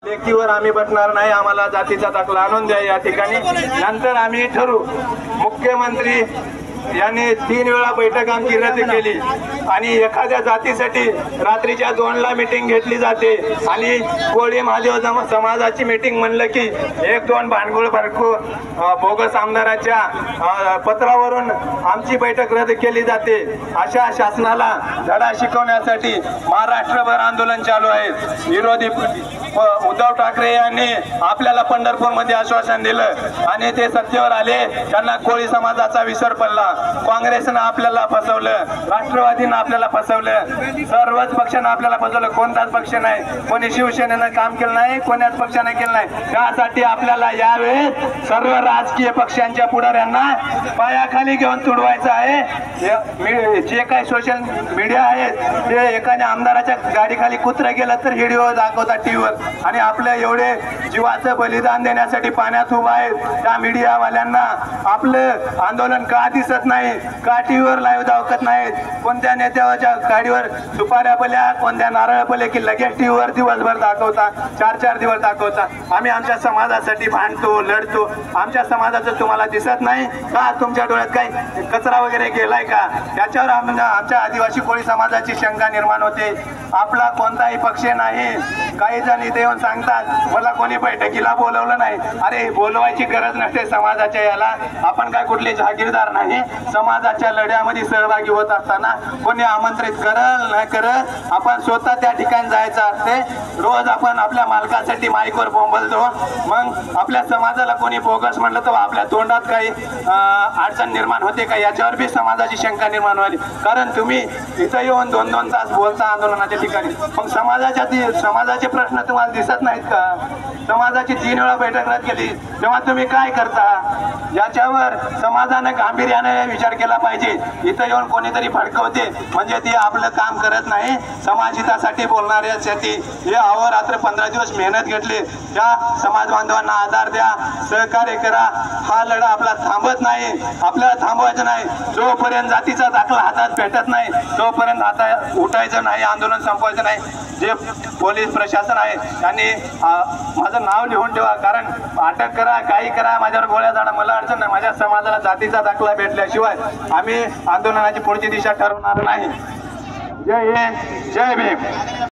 लेखीवर आम्ही बसणार नाही, आम्हाला जातीचा दाखला आणून द्या या ठिकाणी, नंतर आम्ही ठरवू। मुख्यमंत्री यांनी 3 वेळा बैठक आमची रद्द केली आणि एखाद्या जातीसाठी रात्रीच्या 2ला मीटिंग घेतली जाते आणि कोळी महादेव समाजाची मीटिंग म्हणलं की 1-2 भांडगुळ भरकू बोगस आमदाराच्या पत्रावरून आमची बैठक रद्द केली जाते। अशा शासनाला धडा शिकवण्यासाठी महाराष्ट्रभर आंदोलन चालू आहे। विरोधी उद्धव ठाकरे यांनी आपल्याला पंढरपूरमध्ये आश्वासन दिलं आणि ते सत्तेवर आले, त्यांना कोळी समाजाचा विसर पडला। काँग्रेसनं आपल्याला फसवलं, राष्ट्रवादीनं आपल्याला फसवलं, सर्वच पक्षानं आपल्याला फसवलं। कोणताच पक्ष नाही, कोणी शिवसेनेनं काम केलं नाही, कोणाच पक्षाने केलं नाही। त्यासाठी आपल्याला यावेळेस सर्व राजकीय पक्षांच्या पुढाऱ्यांना पायाखाली घेऊन तुडवायचं आहे। जे काही सोशल मीडिया आहे ते एखाद्या आमदाराच्या गाडीखाली कुत्रा गेलं तर व्हिडिओ दाखवतात टीव्हीवर आणि आपल्या एवढे जीवाचं बलिदान देण्यासाठी पाण्यात उभा आहे त्या मीडियावाल्यांना आपलं आंदोलन का दिसत नाही, का टीव्हीवर लाईव्ह दाखवत नाहीत? कोणत्या नेत्याच्या गाडीवर सुपाऱ्या पल्या, कोणत्या नारळ पले की लगेच टीव्हीवर दिवसभर दाखवता, 4-4 दिवस दाखवता। आम्ही आमच्या समाजासाठी भांडतो, लढतो, आमच्या समाजाचं तुम्हाला दिसत नाही का? तुमच्या डोळ्यात काही कचरा वगैरे गेलाय का? याच्यावर आमच्या आदिवासी कोळी समाजाची शंका निर्माण होते। आपला कोणताही पक्ष नाही। काही जण इथे येऊन सांगतात मला कोणी बैठकीला बोलवलं नाही। अरे बोलवायची गरज नसते समाजाच्या याला, आपण काय कुठले जहागीरदार नाही। समाजाच्या लढ्यामध्ये सहभागी होत असताना कोणी आमंत्रित करल नाही करल, आपण स्वतः त्या ठिकाणी जायचं असते। रोज आपण आपल्या मालकासाठी माईकवर बोंबलतो, मग आपल्या समाजाला कोणी बोगस म्हणलं तर आपल्या तोंडात काही अडचण निर्माण होते का? याच्यावर बी समाजाची शंका निर्माण व्हावी। कारण तुम्ही इथं येऊन 2-2 तास बोलता आंदोलनाच्या ठिकाणी, मग समाजाचे प्रश्न तुम्हाला दिसत नाहीत का? समाजाची 3 वेळा बैठक रद्द केली, तेव्हा तुम्ही काय करता? याच्यावर समाजानं गांभीर्याने विचार केला पाहिजे। इथं येऊन कोणीतरी भडकवते म्हणजे ती आपलं काम करत नाही। समाजहितासाठी बोलणाऱ्यासाठी हे अहोरात्र 15 दिवस मेहनत घेतली, त्या समाज बांधवांना आधार द्या, सहकार्य करा। हा लढा आपला थांबत नाही, आपल्याला थांबवायचं नाही। जोपर्यंत जातीचा दाखला हातात भेटत नाही तोपर्यंत आता उठायचं नाही, आंदोलन संपवायचं नाही। जे पोलीस प्रशासन आहे त्यांनी माझं नाव लिहून ठेवा, कारण अटक करा, काही करा, माझ्यावर गोळ्या झाडा, मला अडचण नाही। माझ्या समाजाला जातीचा दाखला भेटल्याशिवाय आम्ही आंदोलनाची पुढची दिशा ठरवणार नाही। जय हिंद, जय भीम।